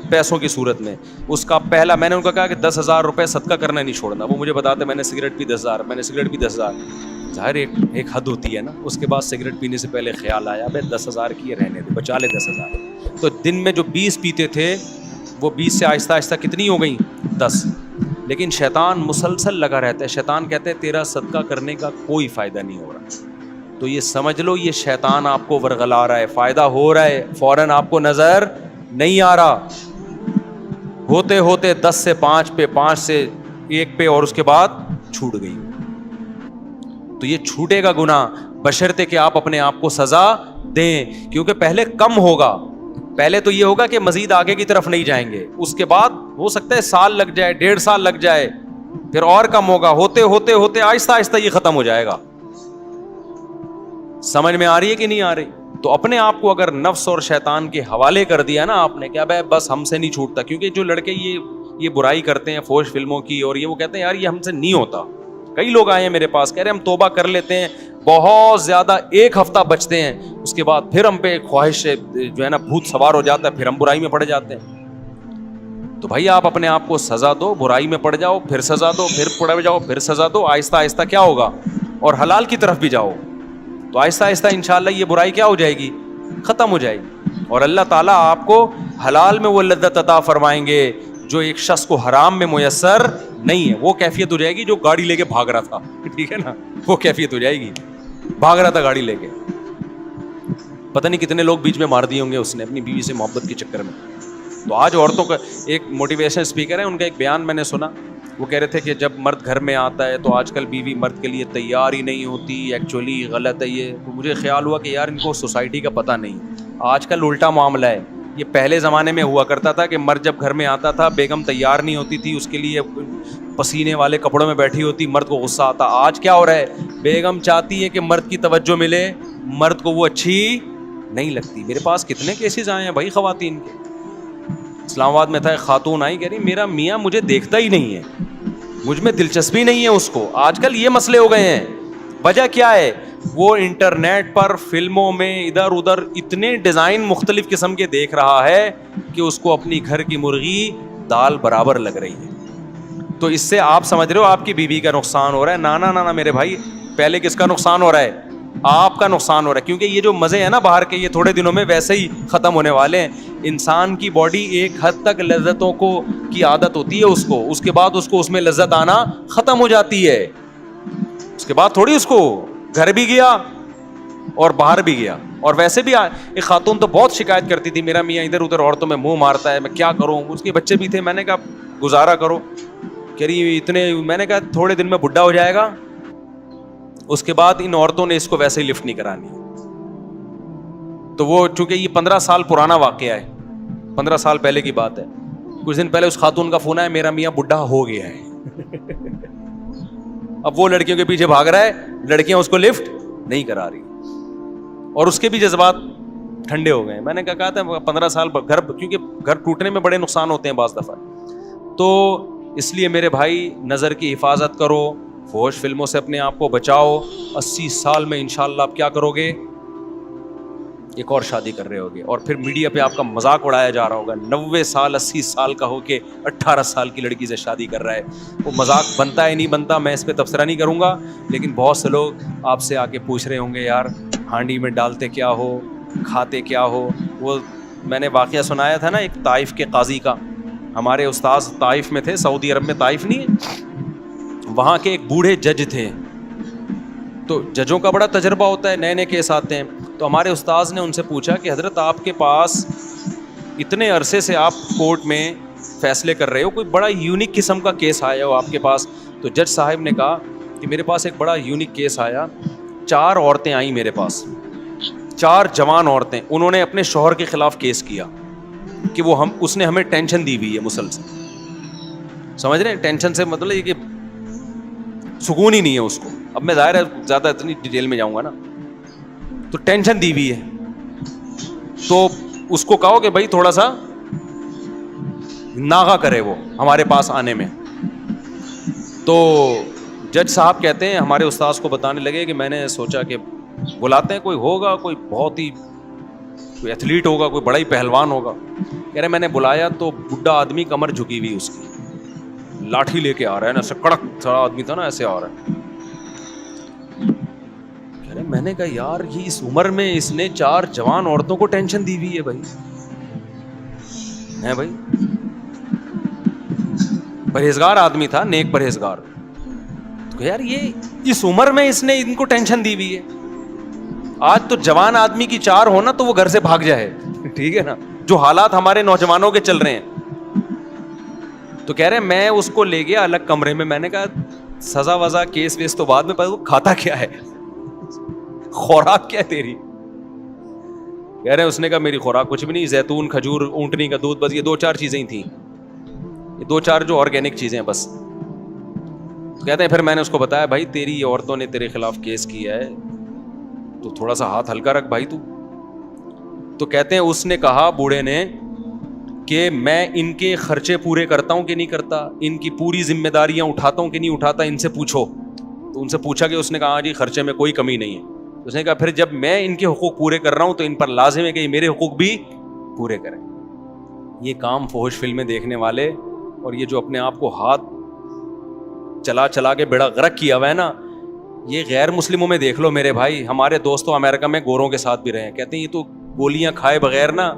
پیسوں کی صورت میں. اس کا پہلا, میں نے ان کو کہا کہ 10,000 روپے صدقہ کرنا نہیں چھوڑنا. وہ مجھے بتاتے میں نے سگریٹ پی 10,000, میں نے سگریٹ پی 10,000. ظاہر ایک حد ہوتی ہے نا. اس کے بعد سگریٹ پینے سے پہلے خیال آیا بھائی 10,000 کی رہنے دے, بچا لے 10,000. تو دن میں جو 20 پیتے تھے وہ 20 سے آہستہ آہستہ کتنی ہو گئیں؟ 10. لیکن شیطان مسلسل لگا رہتا ہے. شیطان کہتے ہیں تیرا صدقہ کرنے کا کوئی فائدہ نہیں ہو رہا. تو یہ سمجھ لو یہ شیطان آپ کو ورغلا رہا ہے, فائدہ ہو رہا ہے, فوراً آپ کو نظر نہیں آ رہا. ہوتے ہوتے 10 سے 5 پہ, 5 سے 1 پہ, اور اس کے بعد چھوٹ گئی. تو یہ چھوٹے گا گناہ بشرطے کہ آپ اپنے آپ کو سزا دیں, کیونکہ پہلے کم ہوگا. پہلے تو یہ ہوگا کہ مزید آگے کی طرف نہیں جائیں گے, اس کے بعد ہو سکتا ہے سال لگ جائے, 1.5 سال لگ جائے, پھر اور کم ہوگا. ہوتے ہوتے ہوتے آہستہ آہستہ یہ ختم ہو جائے گا. سمجھ میں آ رہی ہے کہ نہیں آ رہی؟ تو اپنے آپ کو اگر نفس اور شیطان کے حوالے کر دیا نا آپ نے, کیا بھائی بس ہم سے نہیں چھوٹتا. کیونکہ جو لڑکے یہ برائی کرتے ہیں فوش فلموں کی, اور یہ وہ کہتے ہیں یار یہ ہم سے نہیں ہوتا. کئی لوگ آئے ہیں میرے پاس کہہ رہے ہیں ہم توبہ کر لیتے ہیں, بہت زیادہ 1 ہفتہ بچتے ہیں, اس کے بعد پھر ہم پہ خواہش جو ہے نا بھوت سوار ہو جاتا ہے, پھر ہم برائی میں پڑ جاتے ہیں. تو بھائی آپ اپنے آپ کو سزا دو, برائی میں پڑ جاؤ, پھر سزا دو, پھر پڑ جاؤ, پھر سزا دو. آہستہ آہستہ کیا ہوگا, اور حلال کی طرف بھی جاؤ, تو آہستہ آہستہ انشاءاللہ یہ برائی کیا ہو جائے گی, ختم ہو جائے گی. اور اللہ تعالیٰ آپ کو حلال میں وہ لذت عطا فرمائیں گے جو ایک شخص کو حرام میں میسر نہیں ہے. وہ کیفیت ہو جائے گی جو گاڑی لے کے بھاگ رہا تھا, ٹھیک ہے نا, وہ کیفیت ہو جائے گی. بھاگ رہا تھا گاڑی لے کے, پتہ نہیں کتنے لوگ بیچ میں مار دیے ہوں گے اس نے اپنی بیوی سے محبت کے چکر میں. تو آج عورتوں کا ایک موٹیویشن اسپیکر ہے, ان کا ایک بیان میں نے سنا, وہ کہہ رہے تھے کہ جب مرد گھر میں آتا ہے تو آج کل بیوی مرد کے لیے تیار ہی نہیں ہوتی. ایکچولی غلط ہے یہ. تو مجھے خیال ہوا کہ یار ان کو سوسائٹی کا پتہ نہیں, آج کل الٹا معاملہ ہے. یہ پہلے زمانے میں ہوا کرتا تھا کہ مرد جب گھر میں آتا تھا بیگم تیار نہیں ہوتی تھی, اس کے لیے پسینے والے کپڑوں میں بیٹھی ہوتی, مرد کو غصہ آتا. آج کیا ہو رہا ہے, بیگم چاہتی ہے کہ مرد کی توجہ ملے, مرد کو وہ اچھی نہیں لگتی. میرے پاس کتنے کیسز آئے ہیں بھائی خواتین کے. اسلام آباد میں تھا, ایک خاتون آئی, کہہ رہی میرا میاں مجھے دیکھتا ہی نہیں ہے, مجھ میں دلچسپی نہیں ہے اس کو. آج کل یہ مسئلے ہو گئے ہیں. وجہ کیا ہے, وہ انٹرنیٹ پر فلموں میں ادھر ادھر اتنے ڈیزائن مختلف قسم کے دیکھ رہا ہے کہ اس کو اپنی گھر کی مرغی دال برابر لگ رہی ہے. تو اس سے آپ سمجھ رہے ہو آپ کی بیوی کا نقصان ہو رہا ہے. نانا نانا میرے بھائی, پہلے کس کا نقصان ہو رہا ہے, آپ کا نقصان ہو رہا ہے. کیونکہ یہ جو مزے ہیں نا باہر کے, یہ تھوڑے دنوں میں ویسے ہی ختم ہونے والے ہیں. انسان کی باڈی ایک حد تک لذتوں کی عادت ہوتی ہے اس کو, اس کے بعد اس کو اس میں لذت آنا ختم ہو جاتی ہے. اس کے بعد تھوڑی اس کو گھر بھی گیا اور باہر بھی گیا. اور ویسے بھی ایک خاتون تو بہت شکایت کرتی تھی, میرا میاں ادھر ادھر عورتوں میں منہ مارتا ہے, میں کیا کروں. اس کے بچے بھی تھے, میں نے کہا گزارا کرو. کہہ رہی اتنے, میں نے کہا تھوڑے دن میں بڈھا ہو جائے گا, اس کے بعد ان عورتوں نے اس کو ویسے ہی لفٹ نہیں کرانی. تو وہ چونکہ یہ 15 سال پرانا واقعہ ہے, 15 سال پہلے کی بات ہے, کچھ دن پہلے اس خاتون کا فون آیا, میرا میاں بڈھا ہو گیا ہے. اب وہ لڑکیوں کے پیچھے بھاگ رہا ہے, لڑکیاں اس کو لفٹ نہیں کرا رہی, اور اس کے بھی جذبات ٹھنڈے ہو گئے. میں نے کہا تھا 15 سال گھر, کیونکہ گھر ٹوٹنے میں بڑے نقصان ہوتے ہیں بعض دفعہ, تو اس لیے میرے بھائی نظر کی حفاظت کرو, فحش فلموں سے اپنے آپ کو بچاؤ. 80 سال میں انشاءاللہ آپ کیا کرو گے, ایک اور شادی کر رہے ہوگے, اور پھر میڈیا پہ آپ کا مذاق اڑایا جا رہا ہوگا. 90 سال 80 سال کا ہو کے 18 سال کی لڑکی سے شادی کر رہا ہے. وہ مذاق بنتا ہے نہیں بنتا, میں اس پہ تبصرہ نہیں کروں گا, لیکن بہت سے لوگ آپ سے آ کے پوچھ رہے ہوں گے یار ہانڈی میں ڈالتے کیا ہو, کھاتے کیا ہو. وہ میں نے واقعہ سنایا تھا نا ایک طائف کے قاضی کا. ہمارے استاذ طائف میں تھے, سعودی عرب میں طائف نہیں ہے, وہاں کے ایک بوڑھے جج تھے. تو ججوں کا بڑا تجربہ ہوتا ہے, نئے نئے کیس آتے ہیں. تو ہمارے استاذ نے ان سے پوچھا کہ حضرت آپ کے پاس اتنے عرصے سے آپ کورٹ میں فیصلے کر رہے ہو, کوئی بڑا یونیک قسم کا کیس آیا ہو آپ کے پاس؟ تو جج صاحب نے کہا کہ میرے پاس ایک بڑا یونیک کیس آیا. 4 عورتیں آئیں میرے پاس, 4 جوان عورتیں. انہوں نے اپنے شوہر کے خلاف کیس کیا کہ وہ اس نے ہمیں ٹینشن دی ہوئی ہے مسلسل. سمجھ رہے ہیں ٹینشن سے مطلب یہ کہ سکون ہی نہیں ہے اس کو. اب میں ظاہر ہے زیادہ اتنی ڈیٹیل میں جاؤں گا نا, تو ٹینشن دی ہوئی ہے. تو اس کو کہو کہ بھائی تھوڑا سا ناغہ کرے وہ ہمارے پاس آنے میں. تو جج صاحب کہتے ہیں ہمارے استاذ کو بتانے لگے کہ میں نے سوچا کہ بلاتے ہیں, کوئی ہوگا, کوئی بہت ہی کوئی ایتھلیٹ ہوگا, کوئی بڑا ہی پہلوان ہوگا. کہہ رہے میں نے بلایا تو بڈھا آدمی کمر جھکی ہوئی اس کی, لاٹھی لے کے آ رہا ہے نا, ایسے کڑک سڑا آدمی تھا نا, ایسے آ رہا ہے. کہہ رہے میں نے کہا یار یہ اس عمر میں اس نے 4 جوان عورتوں کو ٹینشن دی ہوئی ہے بھائی, ہے بھائی پرہیزگار آدمی تھا, نیک پرہیزگار. تو یار یہ اس عمر میں اس نے ان کو ٹینشن دی ہوئی ہے. آج تو جوان آدمی کی 4 ہونا تو وہ گھر سے بھاگ جائے, ٹھیک ہے نا, جو حالات ہمارے نوجوانوں کے چل رہے ہیں. تو کہہ رہے میں اس کو لے گیا الگ کمرے میں. میں نے کہا سزا وزا کیس ویس تو بعد میں, پتا وہ کھاتا کیا ہے, خوراک کیا ہے تیری؟ کہہ رہے اس نے کہا میری خوراک کچھ بھی نہیں, زیتون, کھجور, اونٹنی کا دودھ, بس یہ 2-4 چیزیں ہی تھیں, یہ 2-4 جو آرگینک چیزیں بس. کہتے ہیں پھر میں نے اس کو بتایا بھائی تیری عورتوں نے تیرے خلاف کیس کیا ہے تو تھوڑا سا ہاتھ ہلکا رکھ بھائی تو. تو کہتے ہیں اس نے کہا بوڑھے نے کہ میں ان کے خرچے پورے کرتا ہوں کہ نہیں کرتا, ان کی پوری ذمہ داریاں اٹھاتا ہوں کہ نہیں اٹھاتا, ان سے پوچھو. تو ان سے پوچھا کہ اس نے کہا ہاں جی خرچے میں کوئی کمی نہیں ہے. اس نے کہا پھر جب میں ان کے حقوق پورے کر رہا ہوں تو ان پر لازم ہے کہ یہ میرے حقوق بھی پورے کریں. یہ کام فحش فلمیں دیکھنے والے اور یہ جو اپنے آپ کو ہاتھ چلا چلا کے بیڑا غرق کیا ہوا ہے نا, یہ غیر مسلموں میں دیکھ لو میرے بھائی. ہمارے دوستوں امریکہ میں گوروں کے ساتھ بھی رہے ہیں, کہتے ہیں یہ تو گولیاں کھائے بغیر نا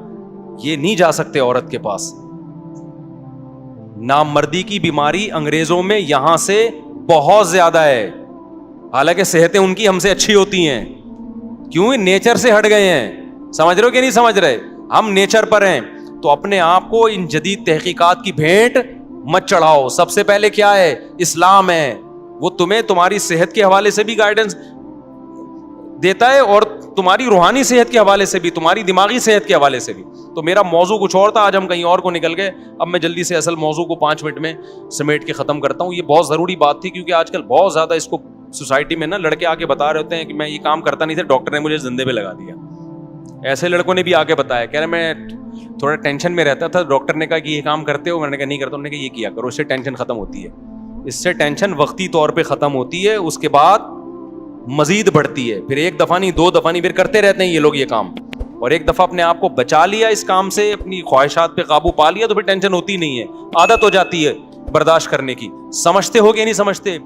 یہ نہیں جا سکتے عورت کے پاس. نامردی کی بیماری انگریزوں میں یہاں سے بہت زیادہ ہے, حالانکہ صحتیں ان کی ہم سے اچھی ہوتی ہیں. کیوں؟ نیچر سے ہٹ گئے ہیں. سمجھ رہے ہو کہ نہیں سمجھ رہے؟ ہم نیچر پر ہیں. تو اپنے آپ کو ان جدید تحقیقات کی بھینٹ مت چڑھاؤ. سب سے پہلے کیا ہے؟ اسلام ہے. وہ تمہیں تمہاری صحت کے حوالے سے بھی گائیڈنس دیتا ہے اور تمہاری روحانی صحت کے حوالے سے بھی, تمہاری دماغی صحت کے حوالے سے بھی. تو میرا موضوع کچھ اور تھا, آج ہم کہیں اور کو نکل گئے. اب میں جلدی سے اصل موضوع کو 5 منٹ میں سمیٹ کے ختم کرتا ہوں. یہ بہت ضروری بات تھی کیونکہ آج کل بہت زیادہ اس کو سوسائٹی میں نا لڑکے آ کے بتا رہے ہوتے ہیں کہ میں یہ کام کرتا نہیں تھا, ڈاکٹر نے مجھے زندے پہ لگا دیا. ایسے لڑکوں نے بھی آ کے بتایا, کہہ رہے میں تھوڑا ٹینشن میں رہتا تھا, ڈاکٹر نے کہا کہ یہ کام کرتے ہو, میں نے کہا نہیں کرتا. انہوں نے کہا یہ کیا کرو, اس سے ٹینشن ختم ہوتی ہے. اس سے ٹینشن وقتی طور پہ ختم ہوتی ہے, اس کے بعد مزید بڑھتی ہے. پھر 1 دفعہ نہیں 2 دفعہ نہیں, پھر کرتے رہتے ہیں یہ لوگ یہ کام. اور ایک دفعہ اپنے آپ کو بچا لیا اس کام سے, اپنی خواہشات پہ قابو پا لیا, تو پھر ٹینشن ہوتی نہیں ہے, عادت ہو جاتی ہے برداشت کرنے کی. سمجھتے ہو کہ نہیں سمجھتے؟